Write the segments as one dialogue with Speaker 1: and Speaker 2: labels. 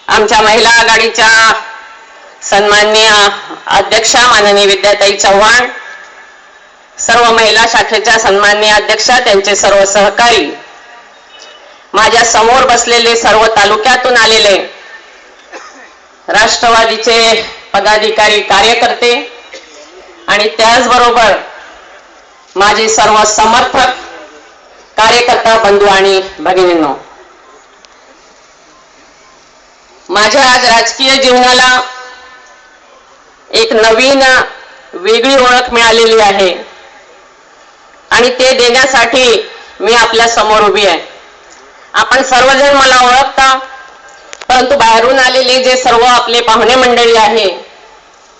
Speaker 1: आमच्या महिला आघाडीच्या सन्माननीय अध्यक्षा माननीय विद्याताई चव्हाण, सर्व महिला शाखेच्या सन्माननीय अध्यक्षा, त्यांचे सर्व सहकारी, माझ्या समोर बसलेले सर्व तालुक्यातून आलेले राष्ट्रवादीचे पदाधिकारी, कार्यकर्ते आणि त्याचबरोबर माझे सर्व समर्थक, कार्यकर्ता बंधू आणि भगिनींनो, माझ्या आज राजकीय जीवनाला एक नवीन वेगळी ओळख मिळालेली आहे आणि ते देण्यासाठी मी आपल्या समोर उभी आहे. आपण सर्वजण मला ओळखता, परंतु बाहेरून आलेले जे सर्व आपले पाहुणे मंडळी आहे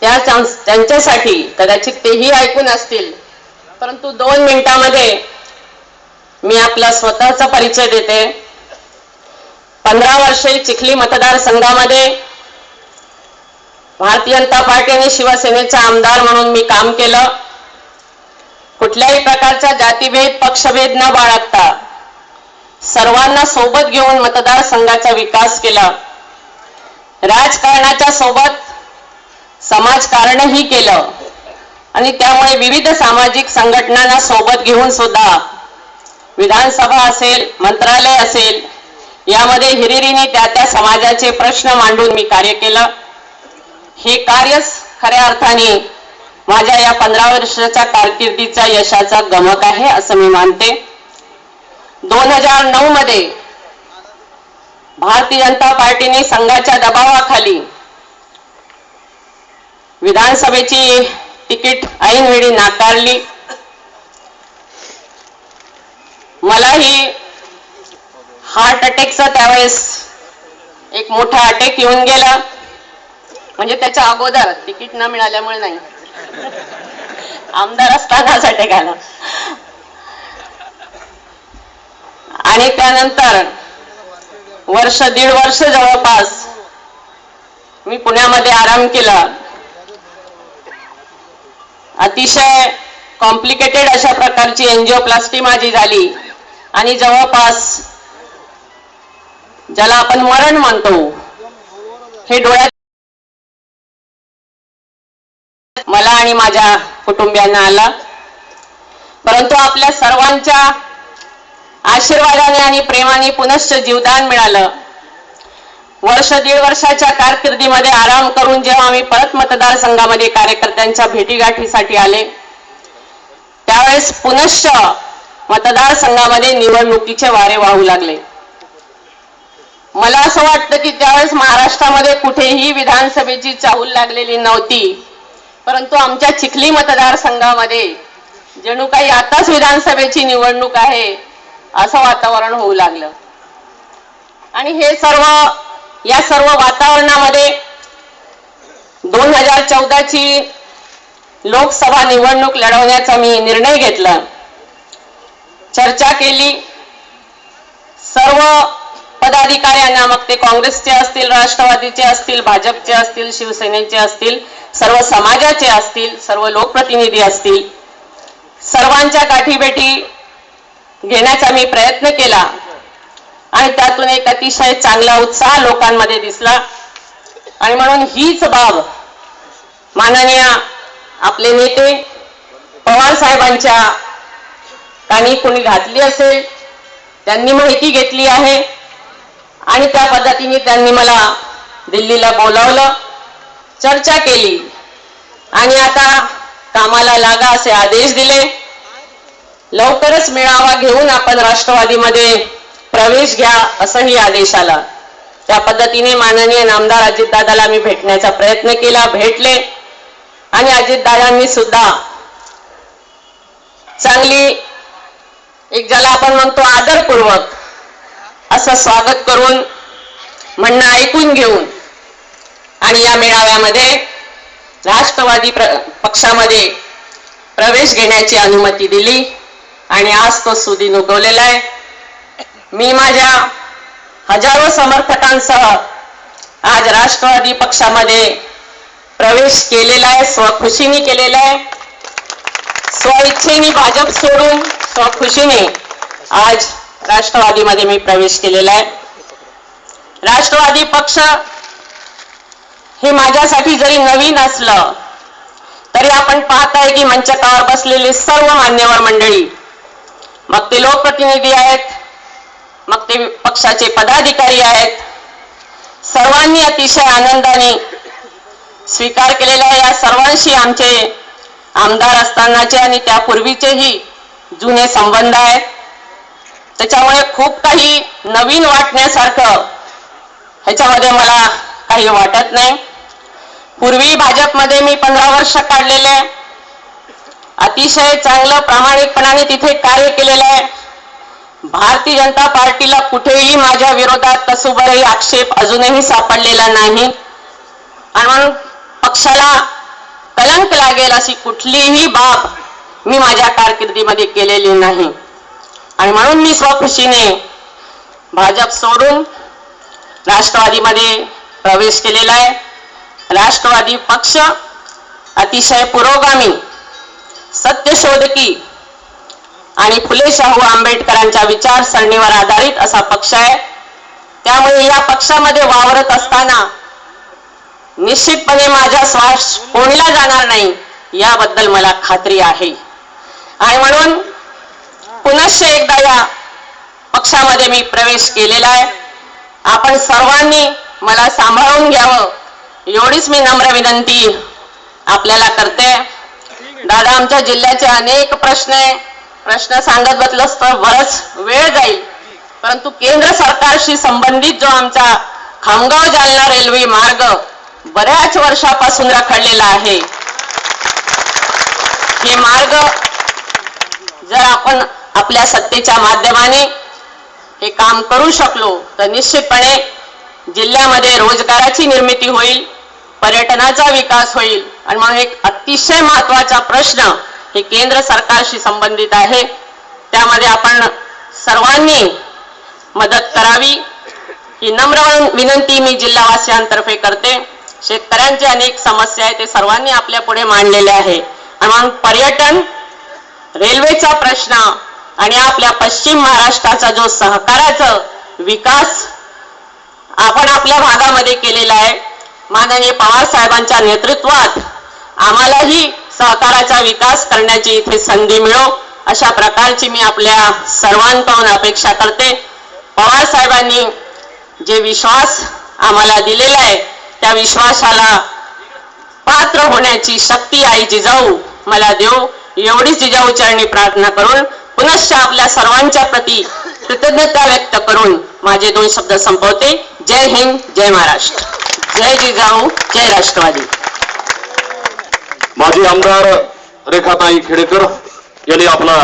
Speaker 1: त्यांच्यासाठी कदाचित तेही ऐकून असतील, परंतु 2 मिनिटांमध्ये मी आपला स्वतःचा परिचय देते. 15 वर्षे चिखली मतदारसंघामध्ये भारतीय जनता पार्टी आणि शिवसेनेचा आमदार म्हणून मी काम केलं. कुठल्याही प्रकारचा जातीभेद, पक्षभेद न बाळगता सर्वांना सोबत घेऊन मतदारसंघाचा विकास केला. राजकारणाच्या सोबत समाजकारणही केलं आणि त्यामुळे विविध सामाजिक संघटनांना सोबत घेऊन सुद्धा विधानसभा असेल, मंत्रालय असेल, यामध्ये हिरिरीने त्या समाजाचे प्रश्न मांडून मी कार्य केलं. हे कार्यच खऱ्या अर्थाने माझ्या या 15 वर्षाच्या कारकिर्दीचा यशाचा गमक आहे असं मी मानते. 2009 मध्ये भारतीय जनता पार्टीने संघाच्या दबावाखाली विधानसभेची तिकीट ऐनवेळी नाकारली. मलाही हार्ट अटॅकचा त्यावेळेस एक मोठा अटॅक येऊन गेला. म्हणजे त्याच्या अगोदर तिकीट न मिळाल्यामुळे नाही, आमदार असतानाच अटॅक आला. आणि त्यानंतर वर्ष, 1.5 वर्ष जवळपास मी पुण्यामध्ये आराम केला. अतिशय कॉम्प्लिकेटेड अशा प्रकारची एंजिओप्लास्टी माझी झाली आणि जवळपास ज्याला आपण मरण म्हणतो हे डोळ्यात मला आणि माझ्या कुटुंबियांना आला. परंतु आपल्या सर्वांच्या आशीर्वादाने आणि प्रेमाने पुनश्च जीवदान मिळालं. वर्ष, 1.5 वर्षाच्या कारकिर्दीमध्ये आराम करून जेव्हा मी परत मतदारसंघामध्ये कार्यकर्त्यांच्या भेटीगाठीसाठी आले, त्यावेळेस पुनश्च मतदारसंघामध्ये निवडणुकीचे वारे वाहू लागले. मला असं वाटतं की त्यावेळेस महाराष्ट्रामध्ये कुठेही विधानसभेची चाहूल लागलेली नव्हती, परंतु आमच्या चिखली मतदारसंघामध्ये जणू काही आताच विधानसभेची निवडणूक आहे असं वातावरण होऊ लागलं. आणि या सर्व वातावरणामध्ये 2014ची लोकसभा निवडणूक लढवण्याचा मी निर्णय घेतला. चर्चा केली सर्व पदाधिकाऱ्यांना, मग ते काँग्रेसचे असतील, राष्ट्रवादीचे असतील, भाजपचे असतील, शिवसेनेचे असतील, सर्व समाजाचे असतील, सर्व लोकप्रतिनिधी असतील, सर्वांच्या गाठीभेटी घेण्याचा मी प्रयत्न केला आणि त्यातून एक अतिशय चांगला उत्साह लोकांमध्ये दिसला. आणि म्हणून हीच बाब माननीय आपले नेते पवार साहेबांच्या कानी कोणी घातली असेल, त्यांनी माहिती घेतली आहे आणि त्या पद्धतीने त्यांनी मला दिल्लीला बोलावलं, चर्चा केली आणि आता कामाला लागा असे आदेश दिले. लवकरच मेळावा घेऊन आपण राष्ट्रवादीमध्ये प्रवेश घ्या असंही आदेश आला. त्या पद्धतीने माननीय नामदार अजितदादाला मी भेटण्याचा प्रयत्न केला, भेटले आणि अजितदादांनी सुद्धा चांगली एक ज्याला आपण म्हणतो आदरपूर्वक असं स्वागत करून, म्हणणं ऐकून घेऊन आणि या मेळाव्यामध्ये राष्ट्रवादी पक्षामध्ये प्रवेश घेण्याची अनुमती दिली आणि आज तो सुदिन उगवलेला आहे. मी माझ्या हजारो समर्थकांसह आज राष्ट्रवादी पक्षामध्ये प्रवेश केलेला आहे, स्वखुशीने केलेला आहे. स्वइच्छेने भाजप सोडून स्वखुशीने आज राष्ट्रवादीमध्ये मी प्रवेश केलेला आहे. राष्ट्रवादी पक्ष हे माझ्यासाठी जरी नवीन असलं तरी आपण पाहताय की मंचकावर बसलेले सर्व मान्यवर मंडळी, मग ते लोकप्रतिनिधी आहेत, मग ते पक्षाचे पदाधिकारी आहेत, सर्वांनी अतिशय आनंदाने स्वीकार केलेला आहे. या सर्वांशी आमचे आमदार असतानाचे आणि त्यापूर्वीचेही जुने संबंध आहेत. त्याच्यामुळे खूप काही नवीन वाटण्यासारखं ह्याच्यामध्ये मला काही वाटत नाही. पूर्वी भाजपमध्ये मी 15 वर्ष काढलेले, अतिशय चांगलं प्रामाणिकपणाने तिथे कार्य केलेलं आहे. भारतीय जनता पार्टीला कुठेही माझ्या विरोधात कसुबरही आक्षेप अजूनही सापडलेला नाही आणि म्हणून पक्षाला कलंक लागेल अशी कुठलीही बाब मी माझ्या कारकिर्दीमध्ये केलेली नाही आणि म्हणून मी स्वखुशीने भाजप सोडून राष्ट्रवादीमध्ये प्रवेश केलेला आहे. राष्ट्रवादी पक्ष अतिशय पुरोगामी, सत्यशोधकी आणि फुले शाहू आंबेडकरांच्या विचारसरणीवर आधारित असा पक्ष आहे. त्यामुळे या पक्षामध्ये वावरत असताना निश्चितपणे माझा श्वास कोणला जाणार नाही याबद्दल मला खात्री आहे आणि म्हणून पुनश्च एकदा या पक्षामध्ये मी प्रवेश केलेला आहे. आपण सर्वांनी मला सांभाळून घ्यावं एवढीच मी नम्र विनंती आपल्याला करते. दादा, आमच्या जिल्ह्याचे अनेक प्रश्न सांगत बसलोस तर बरंच वेळ जाईल, परंतु केंद्र सरकारशी संबंधित जो आमचा खामगाव जालना रेल्वे मार्ग बऱ्याच वर्षापासून रखडलेला आहे, हे मार्ग जर आपण आपल्या सत्तेच्या माध्यमाने हे काम करू शकलो तर निश्चितपणे जिल्ह्यामध्ये रोजगाराची निर्मिती होईल, पर्यटनाचा विकास होईल आणि म्हणून एक अतिशय महत्त्वाचा प्रश्न हे केंद्र सरकारशी संबंधित आहे. त्यामध्ये आपण सर्वांनी मदत करावी ही नम्र विनंती मी जिल्हावासियांतर्फे करते. शेतकऱ्यांचे अनेक समस्या आहेत, ते सर्वांनी आपल्या पुढे मांडलेले आहे आणि म्हणून पर्यटन, रेल्वेचा प्रश्न आणि आपल्या पश्चिम महाराष्ट्राचा जो सहकाराचा विकास आपण आपल्या भागामध्ये केलेला आहे, माननीय पवार साहेबांच्या नेतृत्वात आम्हालाही सहकाराचा विकास करण्याची इथे संधी मिळो अशा प्रकारची मी आपल्या सर्वांकडून अपेक्षा करते. पवार साहेबांनी जे विश्वास आम्हाला दिलेला आहे त्या विश्वासाला पात्र होण्याची शक्ती आई जिजाऊ मला देऊ एवढीच जिजाऊ चरणी प्रार्थना करून पुनश्च आपल्या सर्वांच्या प्रती कृतज्ञता व्यक्त करून माझे 2 शब्द संपवते. जय हिंद, जय महाराष्ट्र, जय जिजाऊ, जय राष्ट्रवादी.
Speaker 2: माजी आमदार रेखाताई खेडेकर यांनी आपला